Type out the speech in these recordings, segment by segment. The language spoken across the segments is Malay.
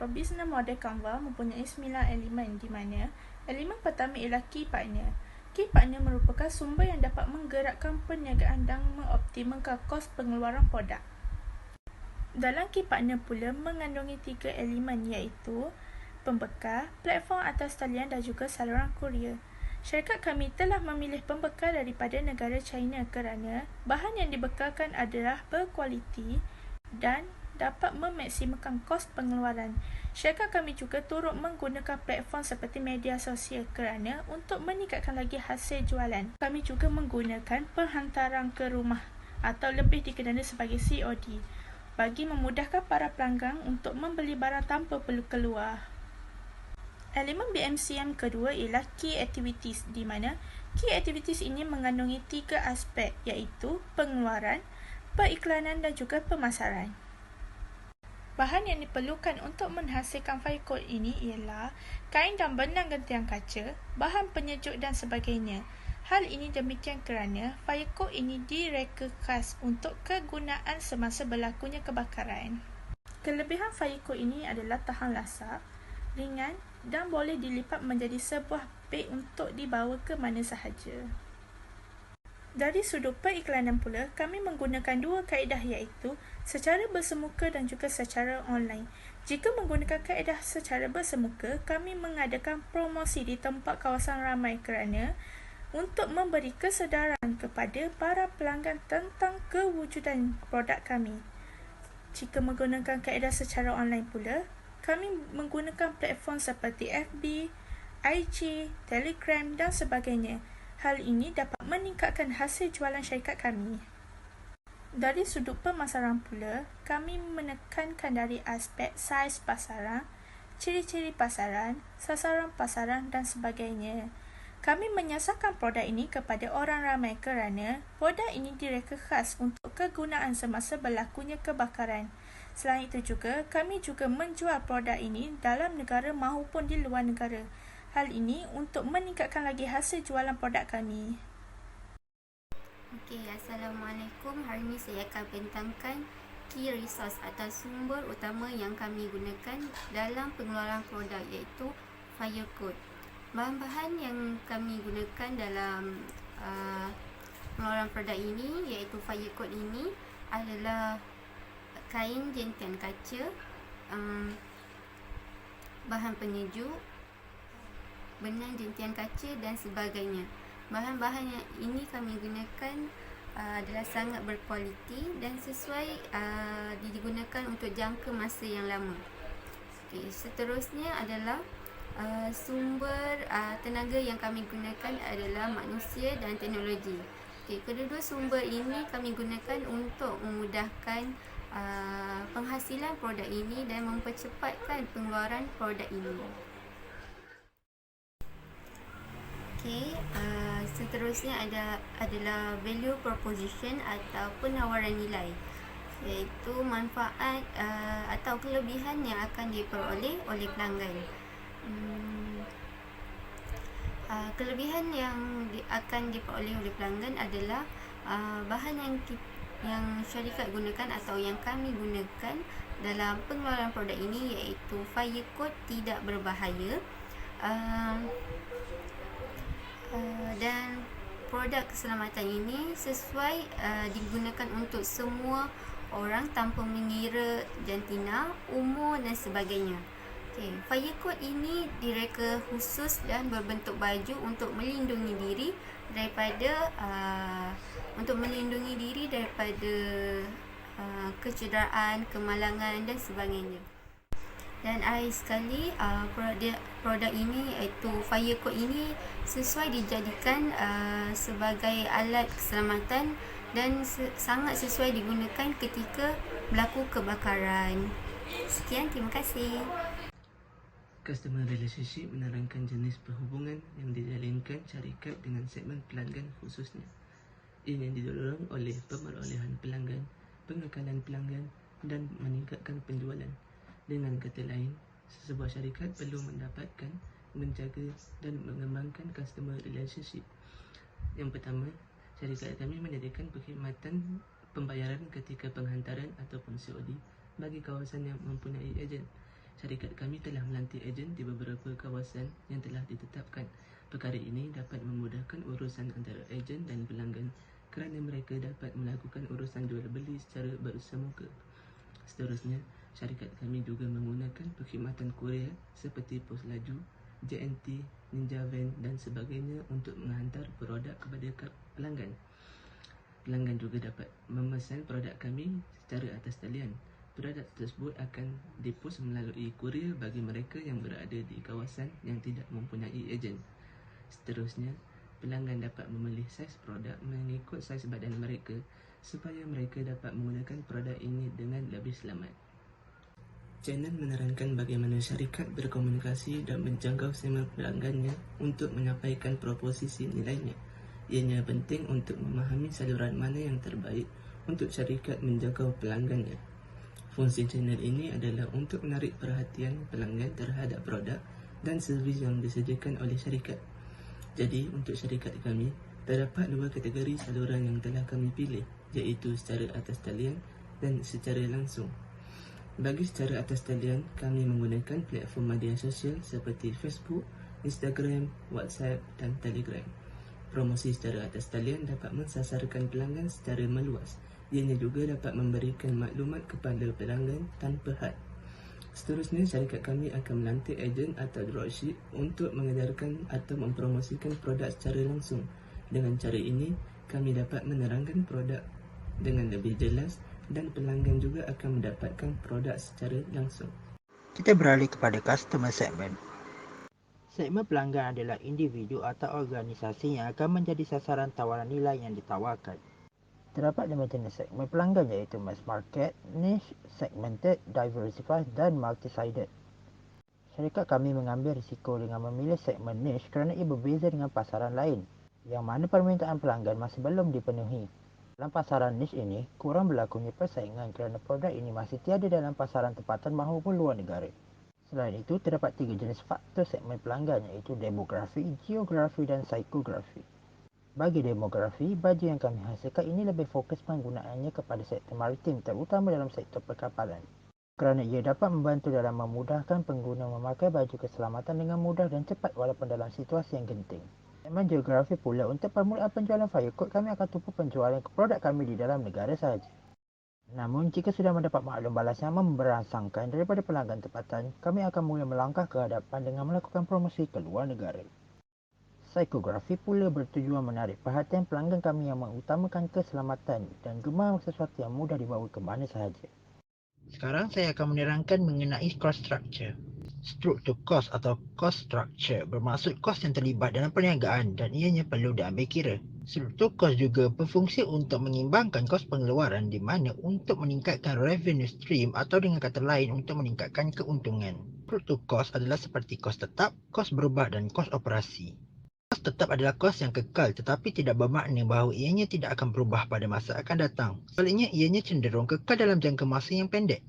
beberapa bisnes model Canva mempunyai 9 elemen di mana elemen pertama ialah Key Partner. Key Partner merupakan sumber yang dapat menggerakkan perniagaan dan mengoptimalkan kos pengeluaran produk. Dalam Key Partner pula mengandungi 3 elemen iaitu pembekal, platform atas talian dan juga saluran kurier. Syarikat kami telah memilih pembekal daripada negara China kerana bahan yang dibekalkan adalah berkualiti dan dapat memaksimalkan kos pengeluaran. Syarikat kami juga turut menggunakan platform seperti media sosial kerana untuk meningkatkan lagi hasil jualan. Kami juga menggunakan penghantaran ke rumah atau lebih dikenali sebagai COD bagi memudahkan para pelanggan untuk membeli barang tanpa perlu keluar. Elemen BMCM kedua ialah Key Activities di mana Key Activities ini mengandungi 3 aspek iaitu pengeluaran, periklanan dan juga pemasaran. Bahan yang diperlukan untuk menghasilkan fire coat ini ialah kain dan benang gentian kaca, bahan penyejuk dan sebagainya. Hal ini demikian kerana fire coat ini direka khas untuk kegunaan semasa berlakunya kebakaran. Kelebihan fire coat ini adalah tahan lasak, ringan dan boleh dilipat menjadi sebuah beg untuk dibawa ke mana sahaja. Dari sudut periklanan pula, kami menggunakan 2 kaedah iaitu secara bersemuka dan juga secara online. Jika menggunakan kaedah secara bersemuka, kami mengadakan promosi di tempat kawasan ramai kerana untuk memberi kesedaran kepada para pelanggan tentang kewujudan produk kami. Jika menggunakan kaedah secara online pula, kami menggunakan platform seperti FB, IG, Telegram dan sebagainya. Hal ini dapat meningkatkan hasil jualan syarikat kami. Dari sudut pemasaran pula, kami menekankan dari aspek saiz pasaran, ciri-ciri pasaran, sasaran pasaran dan sebagainya. Kami menyasarkan produk ini kepada orang ramai kerana produk ini direka khas untuk kegunaan semasa berlakunya kebakaran. Selain itu juga, kami juga menjual produk ini dalam negara maupun di luar negara. Hal ini untuk meningkatkan lagi hasil jualan produk kami. Okey, Assalamualaikum. Hari ini saya akan bentangkan key resource atau sumber utama yang kami gunakan dalam pengeluaran produk iaitu fire coat. Bahan-bahan yang kami gunakan dalam pengeluaran produk ini iaitu fire coat ini adalah kain jentian kaca, bahan penyejuk, benang jentian kaca dan sebagainya. Bahan-bahan yang ini kami gunakan adalah sangat berkualiti dan sesuai digunakan untuk jangka masa yang lama. Okay, seterusnya adalah sumber tenaga yang kami gunakan adalah manusia dan teknologi. Okay, kedua-dua sumber ini kami gunakan untuk memudahkan penghasilan produk ini dan mempercepatkan pengeluaran produk ini. Okay, seterusnya adalah value proposition atau penawaran nilai, iaitu manfaat atau kelebihan yang akan diperoleh oleh pelanggan. Kelebihan yang akan diperoleh oleh pelanggan adalah bahan yang syarikat gunakan atau yang kami gunakan dalam pengeluaran produk ini iaitu fire coat tidak berbahaya, dan produk keselamatan ini sesuai digunakan untuk semua orang tanpa mengira jantina, umur dan sebagainya. Okay, fire coat ini direka khusus dan berbentuk baju untuk melindungi diri daripada kecederaan, kemalangan dan sebagainya. Dan akhir sekali, produk ini iaitu fire coat ini sesuai dijadikan sebagai alat keselamatan dan sangat sesuai digunakan ketika berlaku kebakaran. Sekian, terima kasih. Customer relationship menerangkan jenis perhubungan yang dijalinkan syarikat dengan segmen pelanggan khususnya. Ini didorong oleh pemerolehan pelanggan, pengekalan pelanggan dan meningkatkan penjualan. Dengan kata lain, sesebuah syarikat perlu mendapatkan, menjaga dan mengembangkan customer relationship. Yang pertama, syarikat kami menyediakan perkhidmatan pembayaran ketika penghantaran ataupun COD bagi kawasan yang mempunyai ejen. syarikat kami telah melantik ejen di beberapa kawasan yang telah ditetapkan. Perkara ini dapat memudahkan urusan antara ejen dan pelanggan kerana mereka dapat melakukan urusan jual beli secara bersemuka. Seterusnya, syarikat kami juga menggunakan perkhidmatan kurier seperti pos laju, JNT, Ninja Van dan sebagainya untuk menghantar produk kepada pelanggan. Pelanggan juga dapat memesan produk kami secara atas talian. Produk tersebut akan dipos melalui kurier bagi mereka yang berada di kawasan yang tidak mempunyai ejen. Seterusnya, pelanggan dapat memilih saiz produk mengikut saiz badan mereka supaya mereka dapat menggunakan produk ini dengan lebih selamat. Channel menerangkan bagaimana syarikat berkomunikasi dan menjangkau segmen pelanggannya untuk menyampaikan proposisi nilainya. Ianya penting untuk memahami saluran mana yang terbaik untuk syarikat menjangkau pelanggannya. Fungsi channel ini adalah untuk menarik perhatian pelanggan terhadap produk dan servis yang disediakan oleh syarikat. Jadi, untuk syarikat kami, terdapat dua kategori saluran yang telah kami pilih, iaitu secara atas talian dan secara langsung. Bagi secara atas talian, kami menggunakan platform media sosial seperti Facebook, Instagram, WhatsApp dan Telegram. Promosi secara atas talian dapat mensasarkan pelanggan secara meluas. Ianya juga dapat memberikan maklumat kepada pelanggan tanpa had. Seterusnya, syarikat kami akan melantik ejen atau dropship untuk mengedarkan atau mempromosikan produk secara langsung. Dengan cara ini, kami dapat menerangkan produk dengan lebih jelas dan pelanggan juga akan mendapatkan produk secara langsung. Kita beralih kepada customer segment. Segmen pelanggan adalah individu atau organisasi yang akan menjadi sasaran tawaran nilai yang ditawarkan. Terdapat 5 jenis segmen pelanggan iaitu mass market, niche, segmented, diversified dan multi-sided. Syarikat kami mengambil risiko dengan memilih segmen niche kerana ia berbeza dengan pasaran lain yang mana permintaan pelanggan masih belum dipenuhi. Dalam pasaran niche ini, kurang berlakunya persaingan kerana produk ini masih tiada dalam pasaran tempatan maupun luar negara. Selain itu, terdapat 3 jenis faktor segmen pelanggan iaitu demografi, geografi dan psikografi. Bagi demografi, baju yang kami hasilkan ini lebih fokus penggunaannya kepada sektor maritim terutama dalam sektor perkapalan. Kerana ia dapat membantu dalam memudahkan pengguna memakai baju keselamatan dengan mudah dan cepat walaupun dalam situasi yang genting. Segmen geografi pula untuk permulaan penjualan Firecode, kami akan tumpu penjualan produk kami di dalam negara sahaja. Namun, jika sudah mendapat maklum balas yang memberangsangkan daripada pelanggan tempatan, kami akan mula melangkah ke hadapan dengan melakukan promosi ke luar negara. Psikografi pula bertujuan menarik perhatian pelanggan kami yang mengutamakan keselamatan dan gemar sesuatu yang mudah dibawa ke mana sahaja. Sekarang saya akan menerangkan mengenai cost structure. Struktur kos atau cost structure bermaksud kos yang terlibat dalam perniagaan dan ianya perlu diambil kira. Struktur kos juga berfungsi untuk mengimbangkan kos pengeluaran di mana untuk meningkatkan revenue stream atau dengan kata lain untuk meningkatkan keuntungan. Struktur kos adalah seperti kos tetap, kos berubah dan kos operasi. Kos tetap adalah kos yang kekal tetapi tidak bermakna bahawa ianya tidak akan berubah pada masa akan datang. Sebaliknya, ianya cenderung kekal dalam jangka masa yang pendek.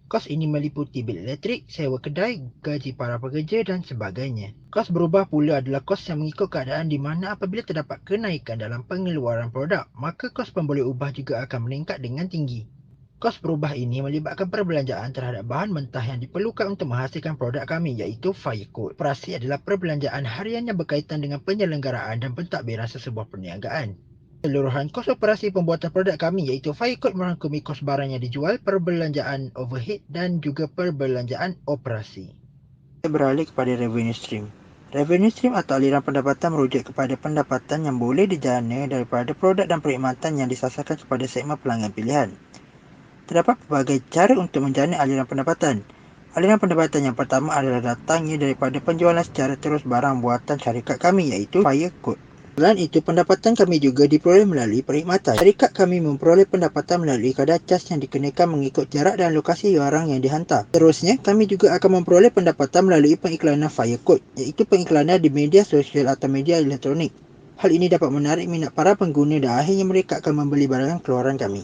Kos ini meliputi bil elektrik, sewa kedai, gaji para pekerja dan sebagainya. Kos berubah pula adalah kos yang mengikut keadaan di mana apabila terdapat kenaikan dalam pengeluaran produk, maka kos pemboleh ubah juga akan meningkat dengan tinggi. Kos berubah ini melibatkan perbelanjaan terhadap bahan mentah yang diperlukan untuk menghasilkan produk kami iaitu Firecode. Operasi adalah perbelanjaan harian yang berkaitan dengan penyelenggaraan dan pentadbiran sesebuah perniagaan. Keseluruhan kos operasi pembuatan produk kami iaitu Firecode merangkumi kos barang yang dijual, perbelanjaan overhead dan juga perbelanjaan operasi. Kita beralih kepada revenue stream. Revenue stream atau aliran pendapatan merujuk kepada pendapatan yang boleh dijana daripada produk dan perkhidmatan yang disasarkan kepada segmen pelanggan pilihan. Terdapat pelbagai cara untuk menjana aliran pendapatan. Aliran pendapatan yang pertama adalah datangnya daripada penjualan secara terus barang buatan syarikat kami iaitu Firecode. Selain itu, pendapatan kami juga diperoleh melalui perkhidmatan. Syarikat kami memperoleh pendapatan melalui kadar cas yang dikenakan mengikut jarak dan lokasi barang yang dihantar. Terusnya, kami juga akan memperoleh pendapatan melalui pengiklanan Firecode iaitu pengiklanan di media sosial atau media elektronik. Hal ini dapat menarik minat para pengguna dan akhirnya mereka akan membeli barangan keluaran kami.